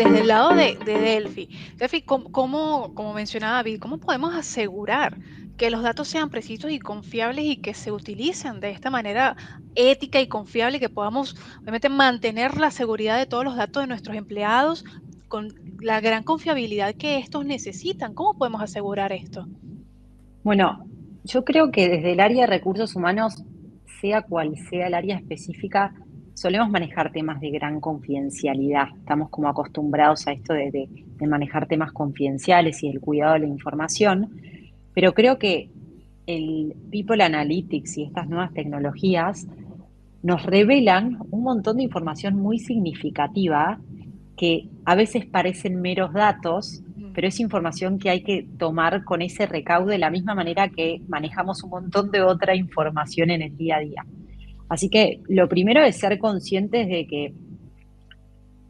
desde el lado de Delphi. Delphi, como mencionaba David, ¿cómo podemos asegurar que los datos sean precisos y confiables y que se utilicen de esta manera ética y confiable y que podamos obviamente mantener la seguridad de todos los datos de nuestros empleados con la gran confiabilidad que estos necesitan? ¿Cómo podemos asegurar esto? Bueno, yo creo que desde el área de recursos humanos, sea cual sea el área específica, solemos manejar temas de gran confidencialidad. Estamos como acostumbrados a esto de manejar temas confidenciales y el cuidado de la información, pero creo que el People Analytics y estas nuevas tecnologías nos revelan un montón de información muy significativa que a veces parecen meros datos, Ujú. pero es información que hay que tomar con ese recaudo de la misma manera que manejamos un montón de otra información en el día a día. Así que lo primero es ser conscientes de que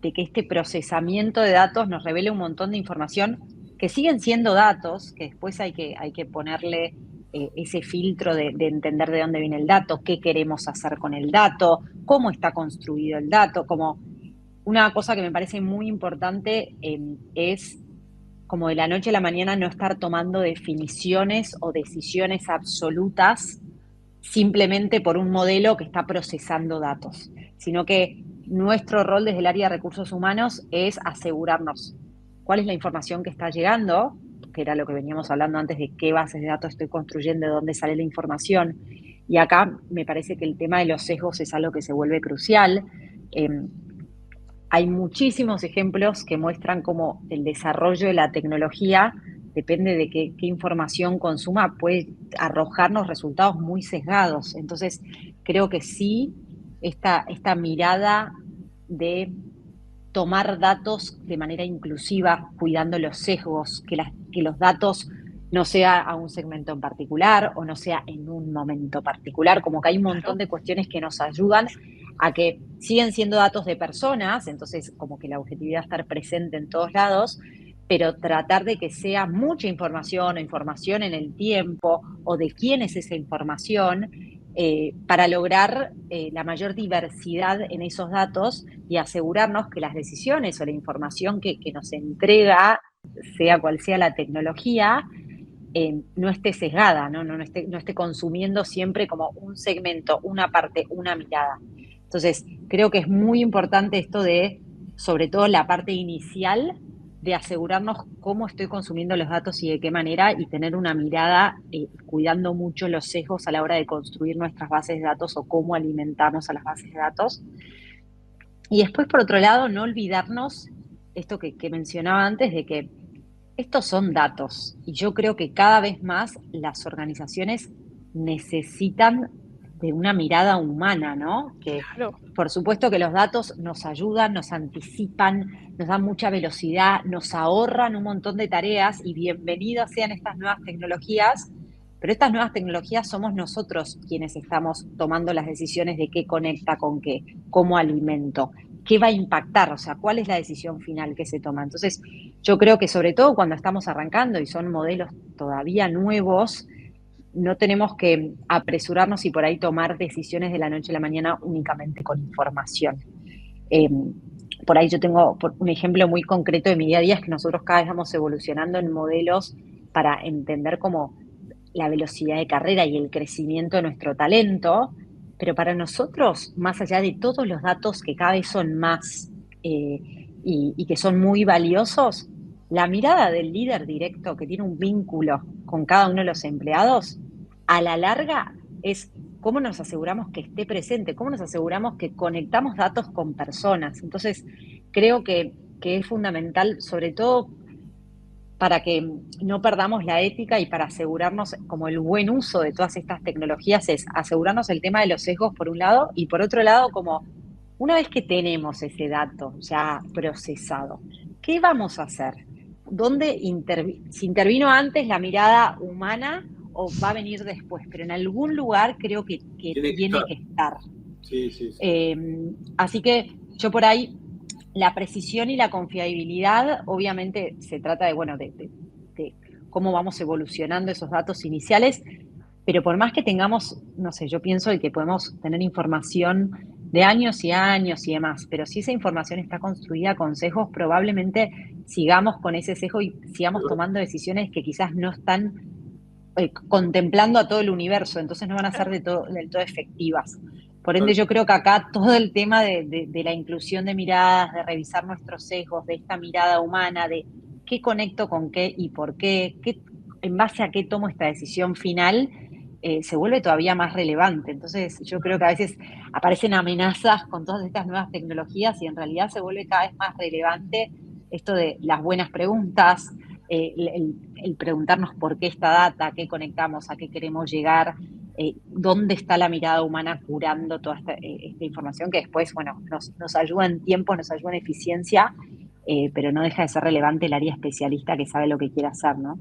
este procesamiento de datos nos revela un montón de información que siguen siendo datos, que después hay que ponerle ese filtro de entender de dónde viene el dato, qué queremos hacer con el dato, cómo está construido el dato. Como una cosa que me parece muy importante es como de la noche a la mañana no estar tomando definiciones o decisiones absolutas simplemente por un modelo que está procesando datos, sino que nuestro rol desde el área de recursos humanos es asegurarnos cuál es la información que está llegando, que era lo que veníamos hablando antes de qué bases de datos estoy construyendo, de dónde sale la información. Y acá me parece que el tema de los sesgos es algo que se vuelve crucial. Eh, Hay muchísimos ejemplos que muestran cómo el desarrollo de la tecnología, depende de qué información consuma, puede arrojarnos resultados muy sesgados. Entonces, creo que sí, esta mirada de tomar datos de manera inclusiva, cuidando los sesgos, que los datos no sea a un segmento en particular o no sea en un momento particular, como que hay un montón Claro. de cuestiones que nos ayudan a que siguen siendo datos de personas, entonces como que la objetividad estar presente en todos lados, pero tratar de que sea mucha información o información en el tiempo o de quién es esa información para lograr la mayor diversidad en esos datos y asegurarnos que las decisiones o la información que nos entrega, sea cual sea la tecnología, no esté sesgada, ¿no? No esté consumiendo siempre como un segmento, una parte, una mirada. Entonces, creo que es muy importante esto de, sobre todo la parte inicial, de asegurarnos cómo estoy consumiendo los datos y de qué manera, y tener una mirada cuidando mucho los sesgos a la hora de construir nuestras bases de datos o cómo alimentamos a las bases de datos. Y después, por otro lado, no olvidarnos esto que mencionaba antes, de que estos son datos y yo creo que cada vez más las organizaciones necesitan de una mirada humana, ¿no? Que Claro. por supuesto que los datos nos ayudan, nos anticipan, nos dan mucha velocidad, nos ahorran un montón de tareas y bienvenidas sean estas nuevas tecnologías, pero estas nuevas tecnologías somos nosotros quienes estamos tomando las decisiones de qué conecta con qué, cómo alimento, qué va a impactar, o sea, cuál es la decisión final que se toma. Entonces, yo creo que sobre todo cuando estamos arrancando y son modelos todavía nuevos, no tenemos que apresurarnos y por ahí tomar decisiones de la noche a la mañana únicamente con información. Eh, por ahí yo tengo un ejemplo muy concreto de mi día a día, es que nosotros cada vez vamos evolucionando en modelos para entender cómo la velocidad de carrera y el crecimiento de nuestro talento, pero para nosotros, más allá de todos los datos que cada vez son más y que son muy valiosos, la mirada del líder directo que tiene un vínculo con cada uno de los empleados, a la larga es cómo nos aseguramos que esté presente, cómo nos aseguramos que conectamos datos con personas. Entonces, creo que es fundamental, sobre todo para que no perdamos la ética y para asegurarnos como el buen uso de todas estas tecnologías, es asegurarnos el tema de los sesgos por un lado y por otro lado como una vez que tenemos ese dato ya procesado, ¿qué vamos a hacer? Si intervino antes la mirada humana o va a venir después, pero en algún lugar creo que Tiene que tiene estar. que estar. Sí, sí, sí. Eh, Así que yo por ahí, la precisión y la confiabilidad, obviamente se trata de, bueno, de cómo vamos evolucionando esos datos iniciales, pero por más que tengamos, no sé, yo pienso de que podemos tener información de años y años y demás, pero si esa información está construida con sesgos, probablemente sigamos con ese sesgo y sigamos tomando decisiones que quizás no están contemplando a todo el universo, entonces no van a ser Claro, del todo efectivas. Por ende, Tal- yo creo que acá todo el tema de la inclusión de miradas, de revisar nuestros sesgos, de esta mirada humana, de qué conecto con qué y por qué, en base a qué tomo esta decisión final, se vuelve todavía más relevante. Entonces, yo creo que a veces aparecen amenazas con todas estas nuevas tecnologías y en realidad se vuelve cada vez más relevante esto de las buenas preguntas, el preguntarnos por qué esta data, a qué conectamos, a qué queremos llegar, dónde está la mirada humana curando toda esta información que después, bueno, nos ayuda en tiempo, nos ayuda en eficiencia, pero no deja de ser relevante el área especialista que sabe lo que quiere hacer, ¿no?